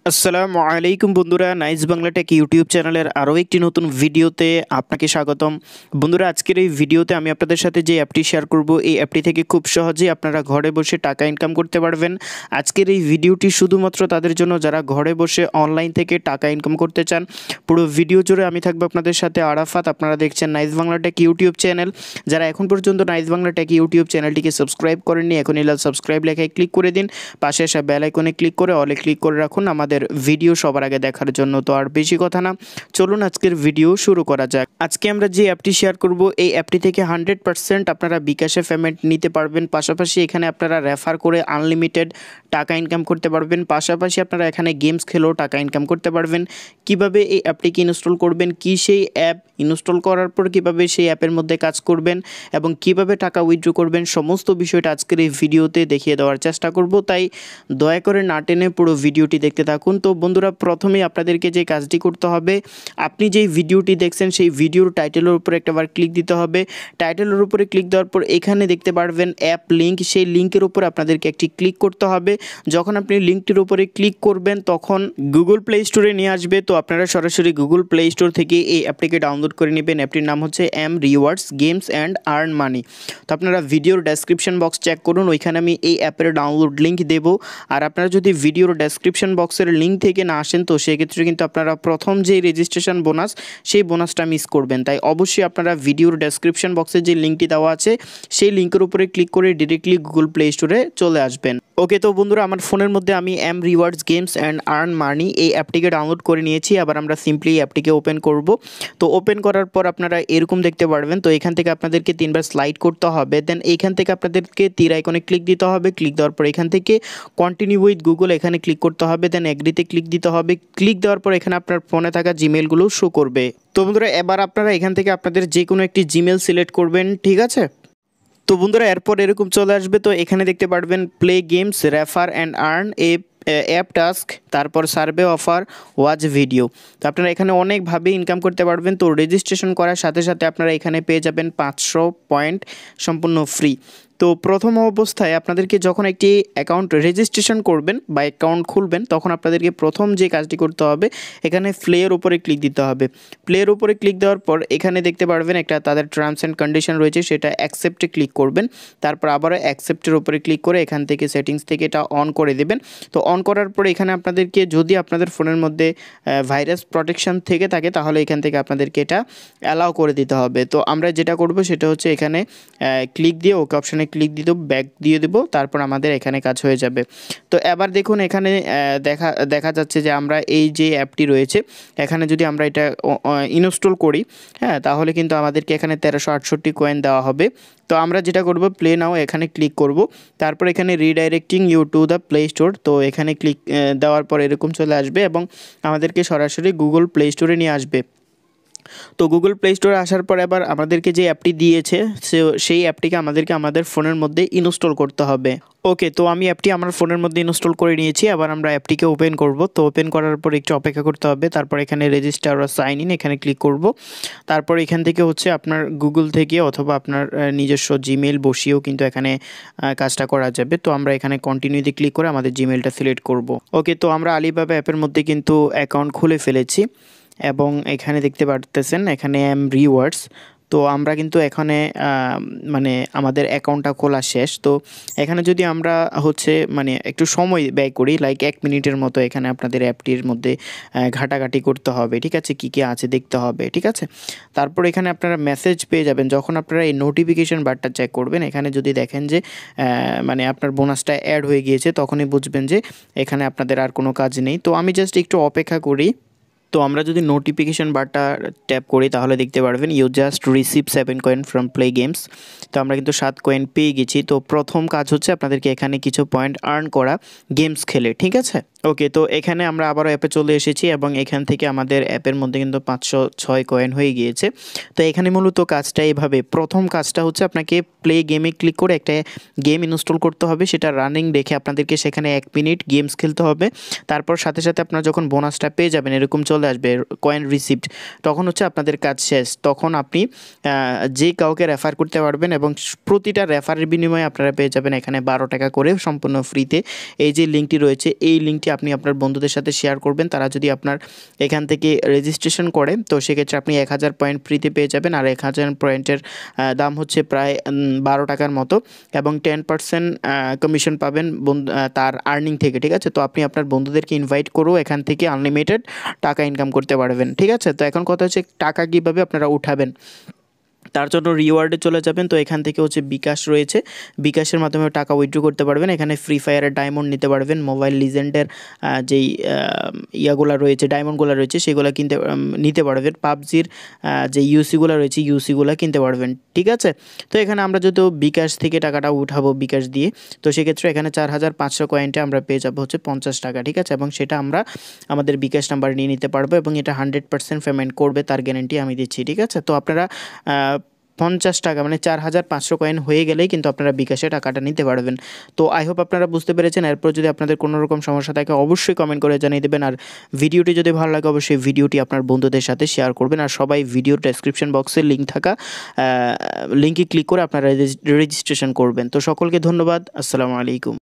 আসসালামু আলাইকুম বন্ধুরা, নাইস বাংলা টেক ইউটিউব চ্যানেলের আরও একটি নতুন ভিডিওতে আপনাকে স্বাগতম। বন্ধুরা, আজকের এই ভিডিওতে আমি আপনাদের সাথে যে অ্যাপটি শেয়ার করব, এই অ্যাপটি থেকে খুব সহজেই আপনারা ঘরে বসে টাকা ইনকাম করতে পারবেন। আজকের এই ভিডিওটি শুধুমাত্র তাদের জন্য যারা ঘরে বসে অনলাইন থেকে টাকা ইনকাম করতে চান। পুরো ভিডিও জুড়ে আমি থাকবো আপনাদের সাথে আরাফাত। আপনারা দেখছেন nice Bangla take YouTube channel. যারা এখন পর্যন্ত নাইস বাংলা টেক ইউটিউব চ্যানেলটিকে সাবস্ক্রাইব করেননি, এখনই সাবস্ক্রাইব লেখায় ক্লিক করে দিন। পাশে আসা বেল আইকনে ক্লিক করে অলে ক্লিক করে রাখুন আমাদের ভিডিও সবার আগে দেখার জন্য। তো আর বেশি কথা না, চলুন আজকের ভিডিও শুরু করা যাক। আজকে আমরা যে অ্যাপটি শেয়ার করব, এই অ্যাপটি থেকে 100% আপনারা বিকাশে পেমেন্ট নিতে পারবেন। পাশাপাশি এখানে আপনারা রেফার করে আনলিমিটেড টাকা ইনকাম করতে পারবেন। পাশাপাশি আপনারা এখানে গেমস খেলেও টাকা ইনকাম করতে পারবেন। কিভাবে এই অ্যাপটিকে ইনস্টল করবেন, কি সেই অ্যাপ, ইনস্টল করার পর কিভাবে সেই অ্যাপের মধ্যে কাজ করবেন এবং কিভাবে টাকা উইথড্র করবেন, সমস্ত বিষয়টা আজকের এই ভিডিওতে দেখিয়ে দেওয়ার চেষ্টা করব। তাই দয়া করে না টেনে পুরো ভিডিওটি দেখতে থাকুন। তো বন্ধুরা, প্রথমেই আপনাদেরকে যে কাজটি করতে হবে, আপনি যেই ভিডিওটি দেখছেন সেই ভিডিওর টাইটেলের উপরে একটাবার ক্লিক দিতে হবে। টাইটেলের উপরে ক্লিক দেওয়ার পর এখানে দেখতে পারবেন অ্যাপ লিঙ্ক, সেই লিঙ্কের উপর আপনাদেরকে একটি ক্লিক করতে হবে। যখন আপনি লিঙ্কটির উপরে ক্লিক করবেন তখন গুগল প্লে স্টোরে নিয়ে আসবে। তো আপনারা সরাসরি গুগল প্লে স্টোর থেকে এই অ্যাপটিকে ডাউনলোড করে নেবেন। অ্যাপটির নাম হচ্ছে M rewards games and earn money. তো আপনারা ভিডিওর ডেসক্রিপশন বক্স চেক করুন, ওইখানে আমি এই অ্যাপের ডাউনলোড লিঙ্ক দেবো। আর আপনারা যদি ভিডিওর ডেসক্রিপশন বক্সের লিঙ্ক থেকে না আসেন, তো সেক্ষেত্রে কিন্তু আপনারা প্রথম যেই রেজিস্ট্রেশন বোনাস, সেই বোনাসটা মিস করবেন। তাই অবশ্যই আপনারা ভিডিওর ডেসক্রিপশন বক্সে যে লিঙ্কটি দেওয়া আছে সেই লিঙ্কের উপরে ক্লিক করে ডিরেক্টলি গুগল প্লে স্টোরে চলে আসবেন। ওকে, তো বন্ধুরা, আমার ফোনের মধ্যে আমি M rewards games and earn money এই অ্যাপটিকে ডাউনলোড করে নিয়েছি। আবার আমরা সিম্পলি অ্যাপটিকে ওপেন করব। তো ওপেন করার পর আপনারা এরকম দেখতে পারবেন। তো এখান থেকে আপনাদেরকে 3বার স্লাইড করতে হবে। দেন এইখান থেকে আপনাদেরকে তীর আইকনে ক্লিক দিতে হবে। ক্লিক দেওয়ার পর এখান থেকে কন্টিনিউ উইথ গুগল এখানে ক্লিক করতে হবে। দেন এগ্রিতে ক্লিক দিতে হবে। ক্লিক দেওয়ার পর এখানে আপনার ফোনে থাকা জিমেলগুলো শো করবে। তো বন্ধুরা, এবার আপনারা এখান থেকে আপনাদের যে কোনো একটি জিমেল সিলেক্ট করবেন, ঠিক আছে? তো বন্ধুরা, এরপর এরকম চলে আসবে। তো এখানে দেখতে পারবেন play games, refer and earn, app task, তারপর সার্ভে অফার, ওয়াচ ভিডিও। তো আপনারা এখানে অনেকভাবে ইনকাম করতে পারবেন। তো রেজিস্ট্রেশন করার সাথে সাথে আপনারা এখানে পেয়ে যাবেন 500 পয়েন্ট সম্পূর্ণ ফ্রি। তো প্রথম অবস্থায় আপনাদেরকে যখন একটি অ্যাকাউন্ট রেজিস্ট্রেশন করবেন বা অ্যাকাউন্ট খুলবেন, তখন আপনাদেরকে প্রথম যে কাজটি করতে হবে, এখানে প্লের উপরে ক্লিক দিতে হবে। প্লের উপরে ক্লিক দেওয়ার পর এখানে দেখতে পারবেন একটা তাদের টার্মস অ্যান্ড কন্ডিশন রয়েছে, সেটা অ্যাকসেপ্টে ক্লিক করবেন। তারপর আবারও অ্যাকসেপ্টের উপরে ক্লিক করে এখান থেকে সেটিংস থেকে এটা অন করে দেবেন। তো অন করার পরে এখানে আপনাদেরকে, যদি আপনাদের ফোনের মধ্যে ভাইরাস প্রোটেকশন থেকে থাকে, তাহলে এখান থেকে আপনাদেরকে এটা অ্যালাউ করে দিতে হবে। তো আমরা যেটা করব সেটা হচ্ছে এখানে ক্লিক দিয়ে ওকে অপশানে ক্লিক দিয়ে দেবো, ব্যাক দিয়ে দেবো, তারপর আমাদের এখানে কাজ হয়ে যাবে। তো এবার দেখুন এখানে দেখা যাচ্ছে যে আমরা এই যে অ্যাপটি রয়েছে, এখানে যদি আমরা এটা ইনস্টল করি, হ্যাঁ, তাহলে কিন্তু আমাদেরকে এখানে 1368 কয়েন দেওয়া হবে। তো আমরা যেটা করব, প্লে নাও এখানে ক্লিক করব। তারপর এখানে redirecting you to the Play Store, তো এখানে ক্লিক দেওয়ার পর এরকম চলে আসবে এবং আমাদেরকে সরাসরি গুগল প্লে স্টোরে নিয়ে আসবে। তো গুগল প্লে স্টোরে আসার পর এবার আমাদেরকে যে অ্যাপটি দিয়েছে সেই অ্যাপটিকে আমাদেরকে আমাদের ফোনের মধ্যে ইনস্টল করতে হবে। ওকে, তো আমি অ্যাপটি আমার ফোনের মধ্যে ইনস্টল করে নিয়েছি। আবার আমরা অ্যাপটিকে ওপেন করব। তো ওপেন করার পর একটু অপেক্ষা করতে হবে। তারপর এখানে রেজিস্টার বা সাইন ইন এখানে ক্লিক করব। তারপর এখান থেকে হচ্ছে আপনার গুগল থেকে অথবা আপনার নিজস্ব জিমেল বসিয়েও কিন্তু এখানে কাজটা করা যাবে। তো আমরা এখানে কন্টিনিউতে ক্লিক করে আমাদের জিমেলটা সিলেক্ট করব। ওকে, তো আমরা আলিবাবা অ্যাপের মধ্যে কিন্তু অ্যাকাউন্ট খুলে ফেলেছি এবং এখানে দেখতে পারতেছেন এখানে এম রিওয়ার্ডস। তো আমরা কিন্তু এখানে মানে আমাদের অ্যাকাউন্টটা খোলা শেষ। তো এখানে যদি আমরা হচ্ছে মানে একটু সময় ব্যয় করি, লাইক 1 মিনিটের মতো, এখানে আপনাদের অ্যাপটির মধ্যে ঘাটাঘাটি করতে হবে, ঠিক আছে? কী কী আছে দেখতে হবে, ঠিক আছে? তারপর এখানে আপনারা মেসেজ পেয়ে যাবেন যখন আপনারা এই নোটিফিকেশন বারটা চেক করবেন। এখানে যদি দেখেন যে মানে আপনার বোনাসটা অ্যাড হয়ে গিয়েছে, তখনই বুঝবেন যে এখানে আপনাদের আর কোনো কাজ নেই। তো আমি জাস্ট একটু অপেক্ষা করি। তো আমরা যদি নোটিফিকেশন বারটা ট্যাপ করি তাহলে দেখতে পারবেন you just receive 7 coin from play games. তো আমরা কিন্তু 7 কয়েন পেয়ে গেছি। তো প্রথম কাজ হচ্ছে আপনাদেরকে এখানে কিছু পয়েন্ট আর্ন করা গেমস খেলে, ঠিক আছে? ওকে, তো এখানে আমরা আবারও অ্যাপে চলে এসেছি এবং এখান থেকে আমাদের অ্যাপের মধ্যে কিন্তু 506 কয়েন হয়ে গিয়েছে। তো এখানে মূলত কাজটা এভাবে, প্রথম কাজটা হচ্ছে আপনাকে প্লে গেমে ক্লিক করে একটা গেম ইনস্টল করতে হবে, সেটা রানিং রেখে আপনাদেরকে সেখানে 1 মিনিট গেমস খেলতে হবে। তারপর সাথে সাথে আপনারা যখন বোনাসটা পেয়ে যাবেন, এরকম চলে আসবে কয়েন রিসিভড, তখন হচ্ছে আপনাদের কাজ শেষ। তখন আপনি যে কাউকে রেফার করতে পারবেন এবং প্রতিটা রেফারের বিনিময়ে আপনারা পেয়ে যাবেন এখানে 12 টাকা করে সম্পূর্ণ ফ্রিতে। এই যে লিঙ্কটি রয়েছে, এই লিঙ্কটি আপনি আপনার বন্ধুদের সাথে শেয়ার করবেন। তারা যদি আপনার এখান থেকে রেজিস্ট্রেশন করে তো সেক্ষেত্রে আপনি 1000 পয়েন্ট ফ্রিতে পেয়ে যাবেন। আর 1000 পয়েন্টের দাম হচ্ছে প্রায় 12 টাকার মতো এবং 10% কমিশন পাবেন তার আর্নিং থেকে, ঠিক আছে। তো আপনি আপনার বন্ধুদেরকে ইনভাইট করেও এখান থেকে আনলিমিটেড টাকা ইনকাম করতে পারবেন, ঠিক আছে। তো এখন কথা হচ্ছে টাকা কীভাবে আপনারা উঠাবেন, তার জন্য রিওয়ার্ডে চলে যাবেন। তো এখান থেকে হচ্ছে বিকাশ রয়েছে, বিকাশের মাধ্যমে টাকা উইথড্র করতে পারবেন। এখানে ফ্রি ফায়ারের ডায়মন্ড নিতে পারবেন, মোবাইল লিজেন্ডের যেই ইয়াগুলো রয়েছে, ডায়মন্ডগুলো রয়েছে সেগুলো নিতে পারবেন। পাবজির যে ইউসিগুলো রয়েছে ইউসিগুলো কিনতে পারবেন, ঠিক আছে। তো এখানে আমরা যদি বিকাশ থেকে টাকাটা উঠাবো বিকাশ দিয়ে, তো সেক্ষেত্রে এখানে 4500 কয়েন্টে আমরা পেয়ে যাবো হচ্ছে 50 টাকা, ঠিক আছে। এবং সেটা আমরা আমাদের বিকাশ নাম্বার নিয়ে নিতে পারবো এবং এটা 100% পেমেন্ট করবে, তার গ্যারেন্টি আমি দিচ্ছি, ঠিক আছে। তো আপনারা 50 টাকা মানে 4500 কয়েন হয়ে গেলেই কিন্তু আপনারা বিকাশে টাকাটা নিতে পারবেন। তো আই হোপ আপনারা বুঝতে পেরেছেন। এরপর যদি আপনাদের কোনো রকম সমস্যা থাকে অবশ্যই কমেন্ট করে জানিয়ে দেবেন। আর ভিডিওটি যদি ভালো লাগে অবশ্যই ভিডিওটি আপনার বন্ধুদের সাথে শেয়ার করবেন। আর সবাই ভিডিওর ডেসক্রিপশন বক্সে লিঙ্ক থাকা লিঙ্কে ক্লিক করে আপনারা রেজিস্ট্রেশন করবেন। তো সকলকে ধন্যবাদ। আসসালামু আলাইকুম।